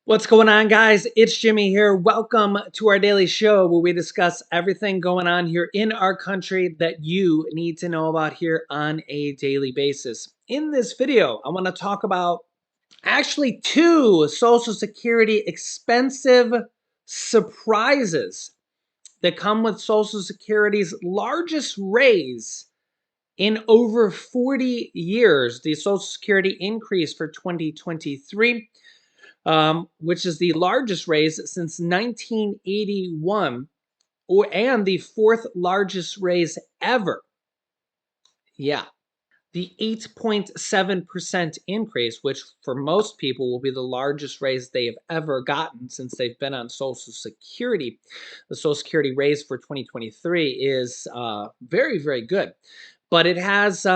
What's going on, guys? It's Jimmy here. Welcome to our daily show where we discuss everything going on here in our country that you need to know about here on a daily basis. In this video, I want to talk about actually two Social Security expensive surprises that come with Social Security's largest raise in over 40 years. The Social Security increase for 2023, which is the largest raise since 1981, and the fourth largest raise ever. Yeah, the 8.7% increase, which for most people will be the largest raise they have ever gotten since they've been on Social Security. The Social Security raise for 2023 is very, very good. But it has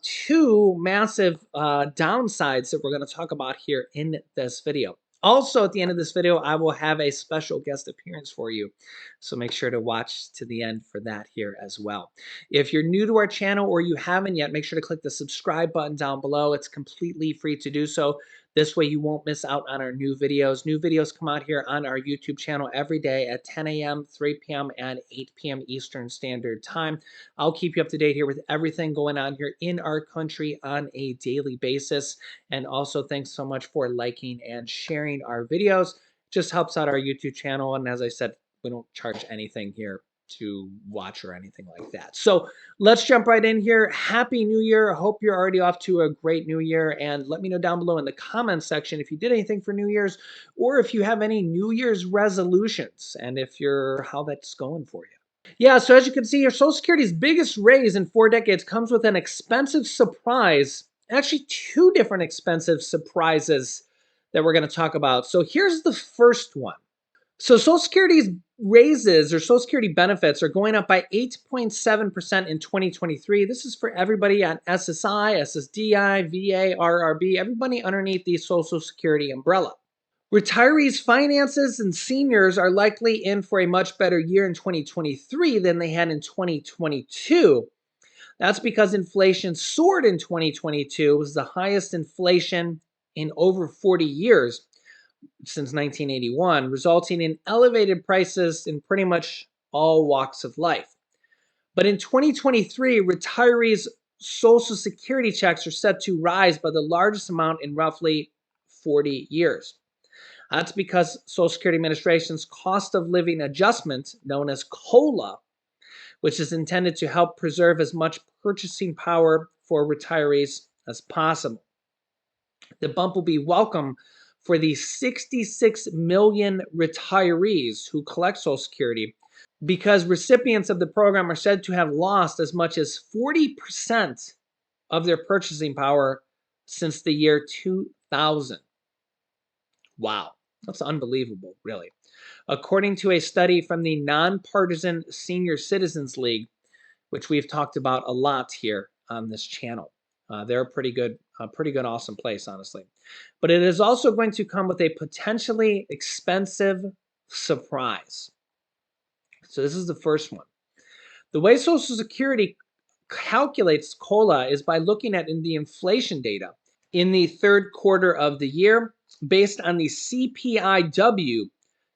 two massive downsides that we're going to talk about here in this video. Also, at the end of this video, I will have a special guest appearance for you. So make sure to watch to the end for that here as well. If you're new to our channel or you haven't yet, make sure to click the subscribe button down below. It's completely free to do so. This way you won't miss out on our new videos. New videos come out here on our YouTube channel every day at 10 a.m., 3 p.m., and 8 p.m. Eastern Standard Time. I'll keep you up to date here with everything going on here in our country on a daily basis. And also, thanks so much for liking and sharing our videos. Just helps out our YouTube channel. And as I said, we don't charge anything here to watch or anything like that. So let's jump right in here. Happy New Year. I hope you're already off to a great New Year. And let me know down below in the comments section if you did anything for New Year's or if you have any New Year's resolutions and if you're how that's going for you. Yeah, so as you can see here, Social Security's biggest raise in 4 decades comes with an expensive surprise. Actually, two different expensive surprises that we're going to talk about. So here's the first one. So Social Security's raises or Social Security benefits are going up by 8.7% in 2023. This is for everybody on SSI, SSDI, VA, RRB, everybody underneath the Social Security umbrella. Retirees' finances and seniors are likely in for a much better year in 2023 than they had in 2022. That's because inflation soared in 2022. It was the highest inflation in over 40 years since 1981, resulting in elevated prices in pretty much all walks of life. But in 2023, retirees' Social Security checks are set to rise by the largest amount in roughly 40 years. That's because Social Security Administration's cost of living adjustment, known as COLA, which is intended to help preserve as much purchasing power for retirees as possible. The bump will be welcome for the 66 million retirees who collect Social Security, because recipients of the program are said to have lost as much as 40% of their purchasing power since the year 2000. Wow, that's unbelievable, really. According to a study from the Nonpartisan Senior Citizens League, which we've talked about a lot here on this channel. They're a pretty good, awesome place, honestly. But it is also going to come with a potentially expensive surprise. So this is the first one. The way Social Security calculates COLA is by looking at the inflation data in the third quarter of the year based on the CPIW,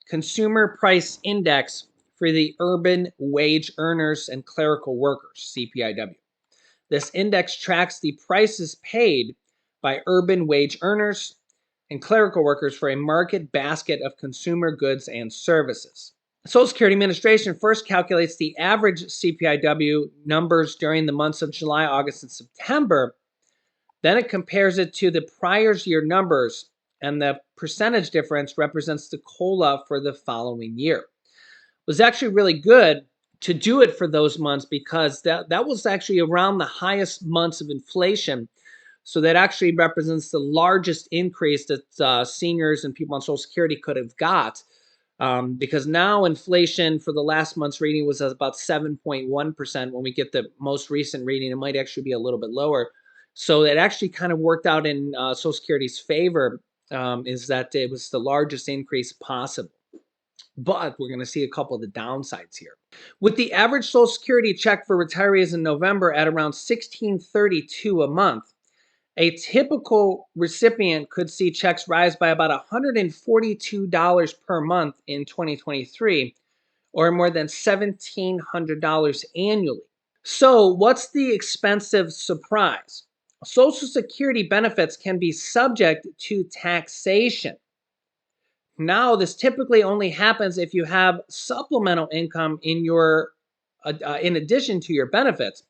Consumer Price Index for the urban wage earners and clerical workers, CPIW. This index tracks the prices paid by urban wage earners and clerical workers for a market basket of consumer goods and services. The Social Security Administration first calculates the average CPIW numbers during the months of July, August, and September. Then it compares it to the prior year numbers, and the percentage difference represents the COLA for the following year. It was actually really good to do it for those months because that was actually around the highest months of inflation. So that actually represents the largest increase that seniors and people on Social Security could have got. Because now inflation for the last month's reading was about 7.1%. When we get the most recent reading, it might actually be a little bit lower. So it actually kind of worked out in Social Security's favor, is that it was the largest increase possible. But we're going to see a couple of the downsides here. With the average Social Security check for retirees in November at around $1,632 a month, A typical recipient could see checks rise by about $142 per month in 2023, or more than $1,700 annually. So, what's the expensive surprise? Social Security benefits can be subject to taxation. Now, this typically only happens if you have supplemental income in addition to your benefits,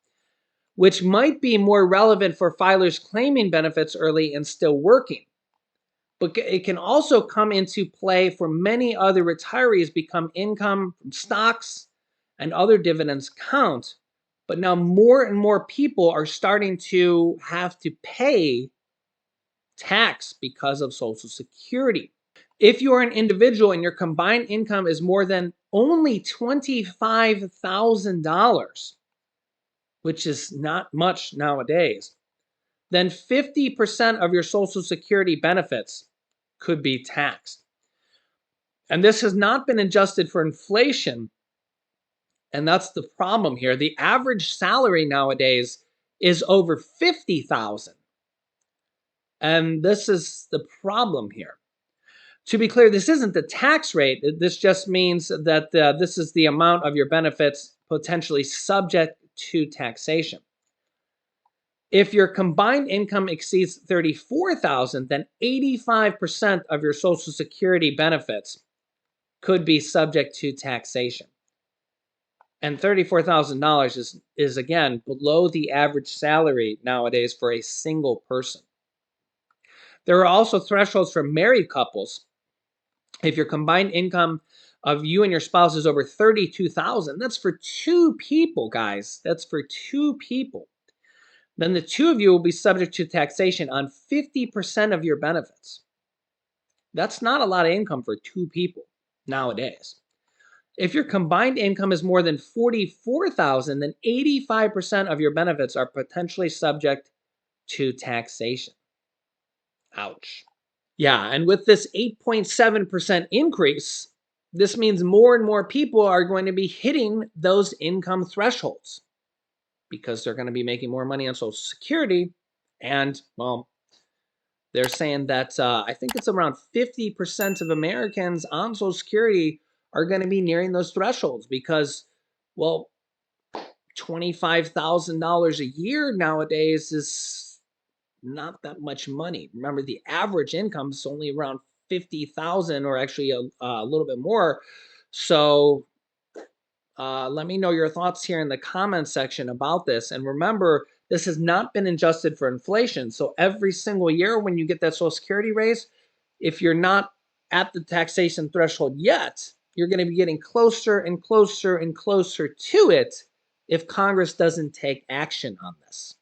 which might be more relevant for filers claiming benefits early and still working. But it can also come into play for many other retirees become income from stocks and other dividends count. But now more and more people are starting to have to pay tax because of Social Security. If you are an individual and your combined income is more than only $25,000, which is not much nowadays, then 50% of your Social Security benefits could be taxed. And this has not been adjusted for inflation. And that's the problem here. The average salary nowadays is over 50,000. And this is the problem here. To be clear, this isn't the tax rate. This just means that this is the amount of your benefits potentially subject to taxation. If your combined income exceeds 34,000, then 85% of your Social Security benefits could be subject to taxation. And $34,000 is again below the average salary nowadays for a single person. There are also thresholds for married couples. If your combined income of you and your spouse is over 32,000, that's for two people, guys. That's for two people. Then the two of you will be subject to taxation on 50% of your benefits. That's not a lot of income for two people nowadays. If your combined income is more than 44,000, then 85% of your benefits are potentially subject to taxation. Ouch. Yeah, and with this 8.7% increase, this means more and more people are going to be hitting those income thresholds because they're going to be making more money on Social Security. And, well, they're saying that I think it's around 50% of Americans on Social Security are going to be nearing those thresholds because, well, $25,000 a year nowadays is not that much money. Remember, the average income is only around 50,000 or actually a little bit more. So let me know your thoughts here in the comments section about this. And remember, this has not been adjusted for inflation. So every single year when you get that Social Security raise, if you're not at the taxation threshold yet, you're going to be getting closer and closer and closer to it if Congress doesn't take action on this.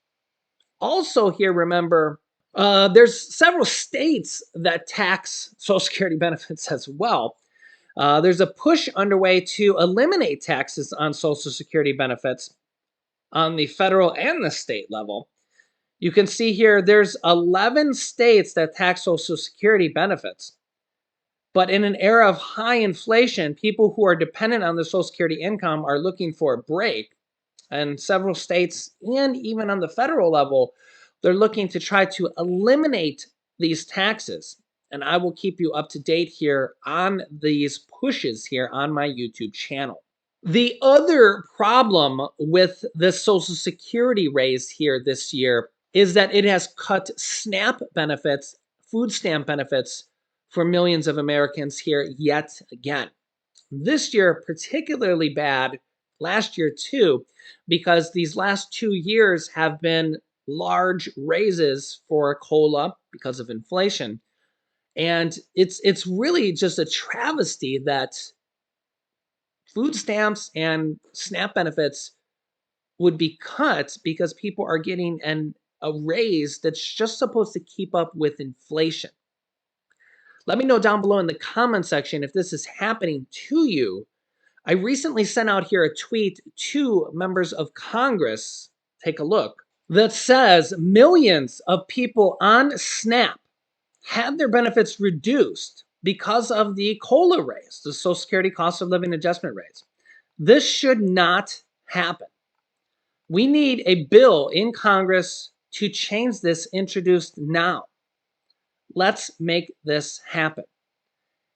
Also here, remember, there's several states that tax Social Security benefits as well. There's a push underway to eliminate taxes on Social Security benefits on the federal and the state level. You can see here there's 11 states that tax Social Security benefits. But in an era of high inflation, people who are dependent on the Social Security income are looking for a break. And several states, and even on the federal level, they're looking to try to eliminate these taxes. And I will keep you up to date here on these pushes here on my YouTube channel. The other problem with the Social Security raise here this year is that it has cut SNAP benefits, food stamp benefits for millions of Americans here yet again. This year, particularly bad, last year too, because these last 2 years have been large raises for COLA because of inflation. And it's really just a travesty that food stamps and SNAP benefits would be cut because people are getting a raise that's just supposed to keep up with inflation. Let me know down below in the comment section if this is happening to you. I recently sent out here a tweet to members of Congress, take a look, that says millions of people on SNAP had their benefits reduced because of the COLA raise, the Social Security Cost of Living Adjustment raise. This should not happen. We need a bill in Congress to change this introduced now. Let's make this happen.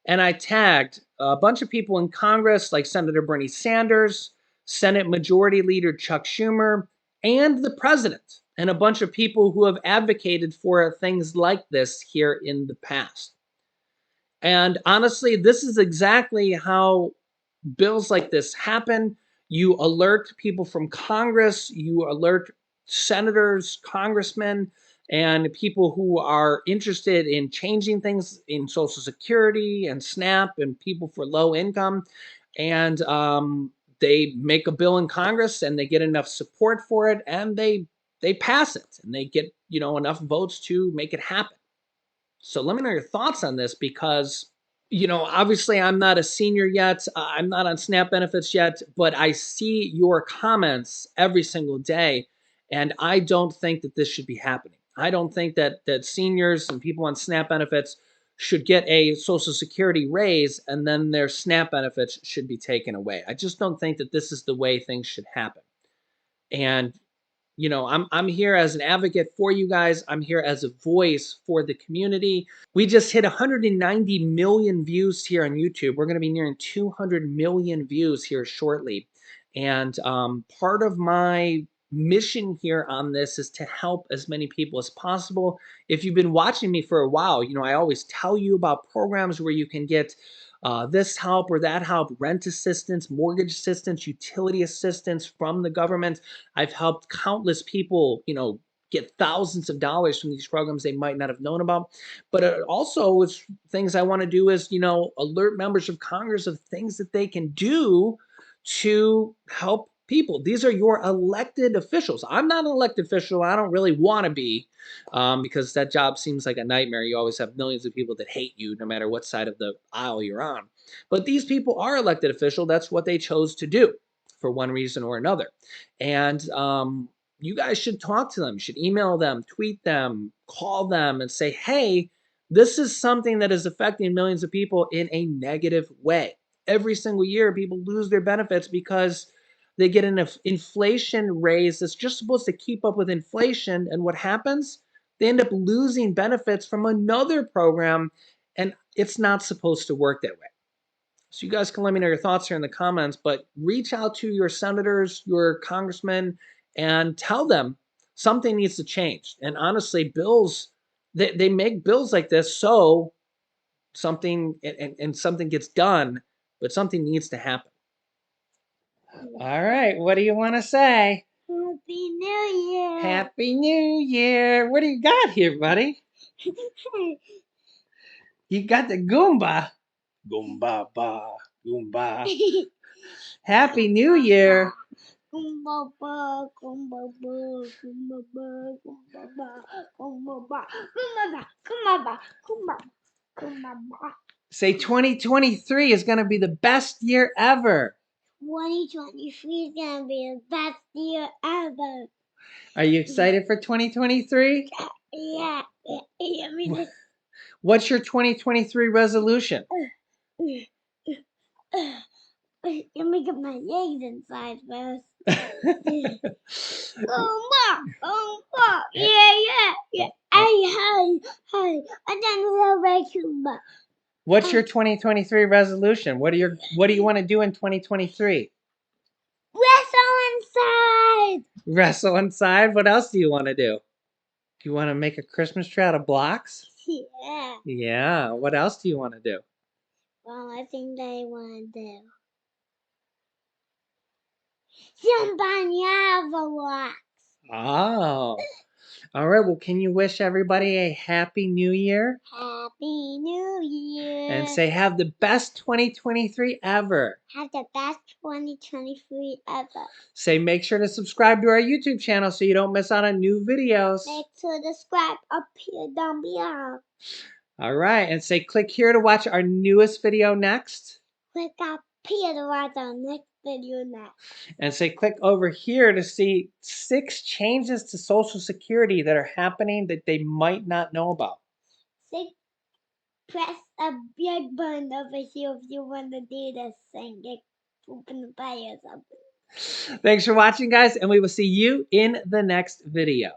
And I tagged a bunch of people in Congress like Senator Bernie Sanders, Senate Majority Leader Chuck Schumer, and the president, and a bunch of people who have advocated for things like this here in the past. And honestly, this is exactly how bills like this happen. You alert people from Congress, you alert senators, congressmen, and people who are interested in changing things in Social Security and SNAP and people for low income. And they make a bill in Congress and they get enough support for it and they pass it and they get enough votes to make it happen. So let me know your thoughts on this because, obviously I'm not a senior yet. I'm not on SNAP benefits yet, but I see your comments every single day. And I don't think that this should be happening. I don't think that seniors and people on SNAP benefits should get a Social Security raise and then their SNAP benefits should be taken away. I just don't think that this is the way things should happen. And I'm here as an advocate for you guys. I'm here as a voice for the community. We just hit 190 million views here on YouTube. We're going to be nearing 200 million views here shortly. And part of my mission here on this is to help as many people as possible. If you've been watching me for a while, I always tell you about programs where you can get this help or that help, rent assistance, mortgage assistance, utility assistance from the government. I've helped countless people, get thousands of dollars from these programs they might not have known about. But also, it's things I want to do is, alert members of Congress of things that they can do to help people. These are your elected officials. I'm not an elected official. I don't really want to be because that job seems like a nightmare. You always have millions of people that hate you no matter what side of the aisle you're on. But these people are elected official. That's what they chose to do for one reason or another. And you guys should talk to them, should email them, tweet them, call them and say, hey, this is something that is affecting millions of people in a negative way. Every single year, people lose their benefits because they get an inflation raise that's just supposed to keep up with inflation. And what happens? They end up losing benefits from another program, and it's not supposed to work that way. So you guys can let me know your thoughts here in the comments, but reach out to your senators, your congressmen, and tell them something needs to change. And honestly, bills, they make bills like this so something and something gets done, but something needs to happen. All right, what do you want to say? Happy New Year! Happy New Year! What do you got here, buddy? You got the Goomba. Goomba ba, Goomba. Happy New Year! Goomba ba, Goomba ba, Goomba ba, Goomba ba, Goomba ba, Goomba ba, Goomba ba, Goomba, Goomba ba. Say 2023 is going to be the best year ever. 2023 is gonna be the best year ever. Are you excited for 2023? Yeah. What's your 2023 resolution? Let me get my legs inside first. Goomba, Goomba, yeah. Hey. I don't know Goomba. What's your 2023 resolution? What do you want to do in 2023? Wrestle inside. Wrestle inside? What else do you want to do? Do you want to make a Christmas tree out of blocks? Yeah. Yeah. What else do you want to do? Well, I think they want to do somebody have a wax. Oh. All right. Well, can you wish everybody a happy new year? Happy New Year. And say, have the best 2023 ever. Have the best 2023 ever. Say, make sure to subscribe to our YouTube channel so you don't miss out on new videos. Make sure to subscribe up here down below. All right. And say, click here to watch our newest video next. Click up here to watch our next video next. And say, click over here to see 6 changes to Social Security that are happening that they might not know about. Press a big button over here if you want to do this thing. Get open the fire or something. Thanks for watching, guys, and we will see you in the next video.